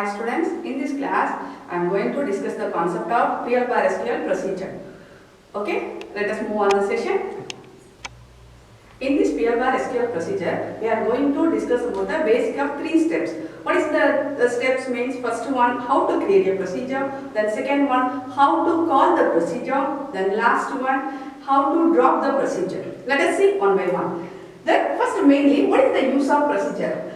Hi students, in this class I am going to discuss the concept of PL bar SQL procedure. Okay, let us move on the session. In this PL bar SQL procedure, we are going to discuss about the basic of 3 steps. What is the steps means? First one, how to create a procedure. Then second one, how to call the procedure. Then last one, how to drop the procedure. Let us see one by one. Then first mainly, what is the use of procedure?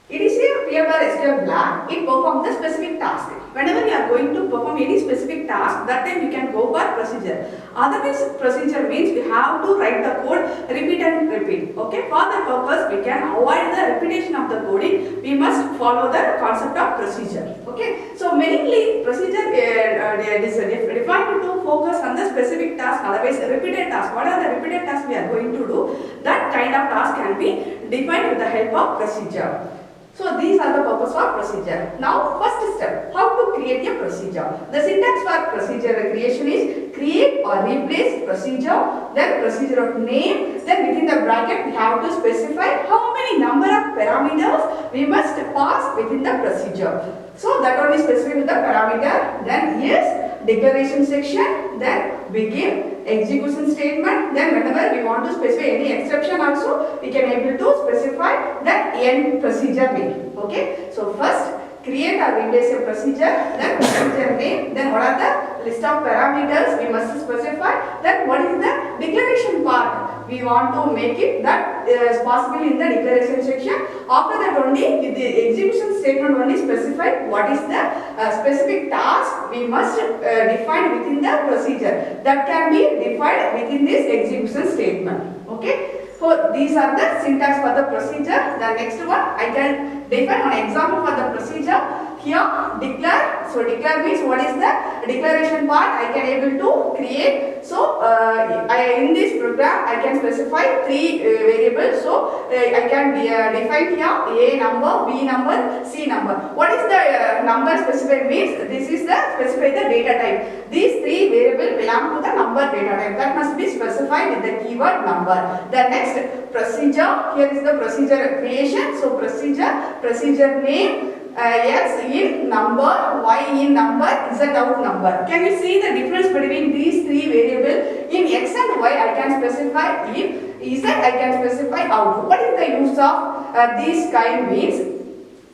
It is a PL bar SQL block. It performs the specific task. Whenever you are going to perform any specific task, that time you can go for procedure. Otherwise, procedure means we have to write the code, repeat and repeat. Okay, for that purpose, we can avoid the repetition of the coding. We must follow the concept of procedure. Okay, so mainly procedure is defined to focus on the specific task. Otherwise, repeated task. What are the repeated tasks we are going to do? That kind of task can be defined with the help of procedure. So these are the purpose of procedure. Now first step, how to create a procedure. The syntax for procedure creation is create or replace procedure, then procedure of name, then within the bracket we have to specify how many number of parameters we must pass within the procedure. So that one is specified with the parameter, then yes, declaration section, then begin, execution statement, then whenever we want to specify any exception also, we can able to specify the end procedure name. Okay, so first create or replace a procedure, then procedure name, then what are the list of parameters we must specify, then what is the declaration part we want to make it, that is possible in the declaration section. After that only the execution statement only specify what is the specific task we must define within the procedure, that can be defined within this execution statement. Okay, so these are the syntax for the procedure. The next one I can define an example for the procedure. Here declare, so declare means what is the declaration part I can able to create. So in this program I can specify 3 variables. So I can define here A number, B number, C number. What is the number specified means? This is the specified the data type. These 3 variables belong to the number data type, that must be specified with the keyword number. The next procedure, here is the procedure creation. So procedure name, X in number, Y in number, Z out number. Can you see the difference between these 3 variables? In X and Y I can specify in, Z I can specify out. What is the use of this kind means?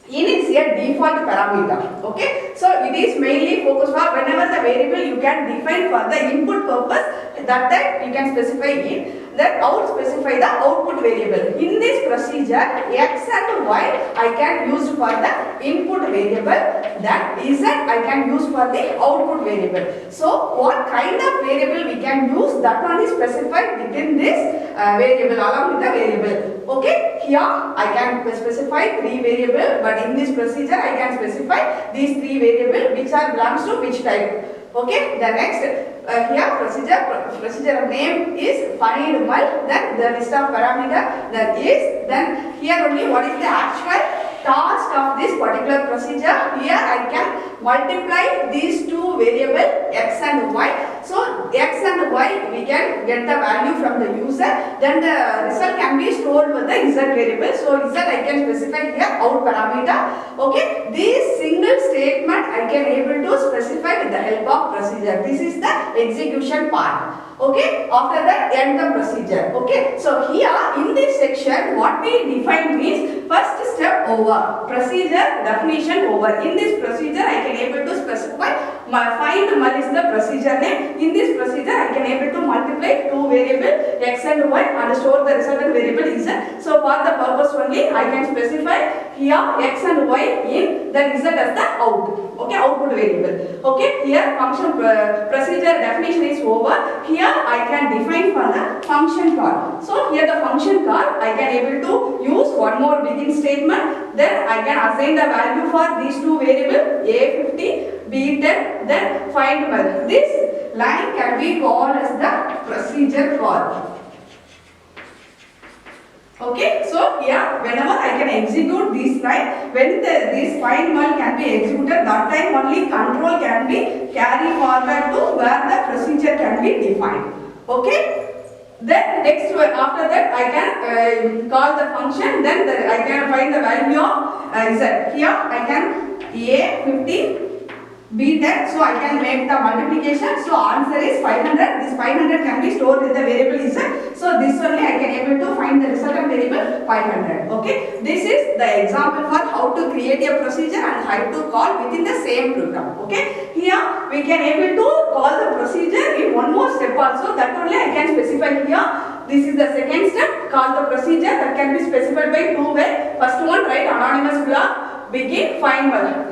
In is a default parameter. Okay, so it is mainly focused for whenever the variable you can define for the input purpose, that time you can specify in, then out specify the output variable. In this procedure, X and Y I can use for the input variable, then Z I can use for the output variable. So what kind of variable we can use, that one is specified within this variable along with the variable. Okay, here I can specify 3 variables, but in this procedure I can specify these 3 variables which are belongs to which type. Okay, the next here procedure name is find mul, then the list of parameter, that is, then here only what is the actual task of this particular procedure. Here I can multiply these 2 variables X and Y. So X and Y we can get the value from the user, then the result can be stored with the Z variable. So Z I can specify here out parameter. Okay, this single statement I can able to specify with the help of procedure. This is the execution part. Okay, after that end the procedure. Okay, so here in this section what we define means first step over, procedure definition over. In this procedure I can able to specify find mul is the procedure name. In this procedure I can able to multiply 2 variables X and Y and store the resultant variable Z. So for the purpose only I can specify here X and Y in, the result as the out. Okay, output variable. Okay, here function procedure definition is over. Here I can define for the function call. So here the function call I can able to use one more begin statement. Then I can assign the value for these 2 variables A50, B10, then find mul. This line can be called as the procedure call. Okay, so here whenever I can execute this line, when this find mul can be executed, that time only control can be carried forward to where the procedure can be defined. Okay. Then next after that I can call the function, then I can find the value of z. Here I can a 50 B10, so I can make the multiplication. So answer is 500. This 500 can be stored with the variable z. So this only I can able to find the resultant variable 500. Okay. This is the example for how to create a procedure and how to call within the same program. Okay. Here we can able to call the procedure in one more step also. That only I can specify here. This is the second step. Call the procedure that can be specified by two ways. First one, write anonymous block, begin, find method.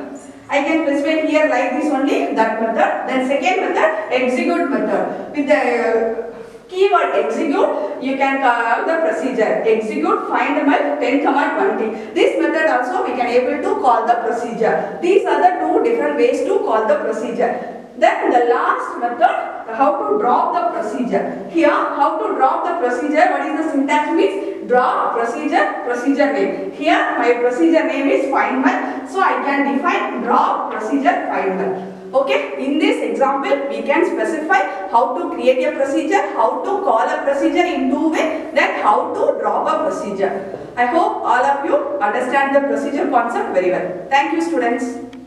I can specify here like this only, that method. Then second method, execute method. With the keyword execute, you can call the procedure. Execute, find method 10, 20. This method also we can able to call the procedure. These are the two different ways to call the procedure. Then the last method, how to drop the procedure. Here, how to drop the procedure, what is the syntax means? Drop procedure, procedure name. Here, my procedure name is find method. So, I can define drop procedure find method. Okay, in this example, we can specify how to create a procedure, how to call a procedure in two ways, then how to drop a procedure. I hope all of you understand the procedure concept very well. Thank you, students.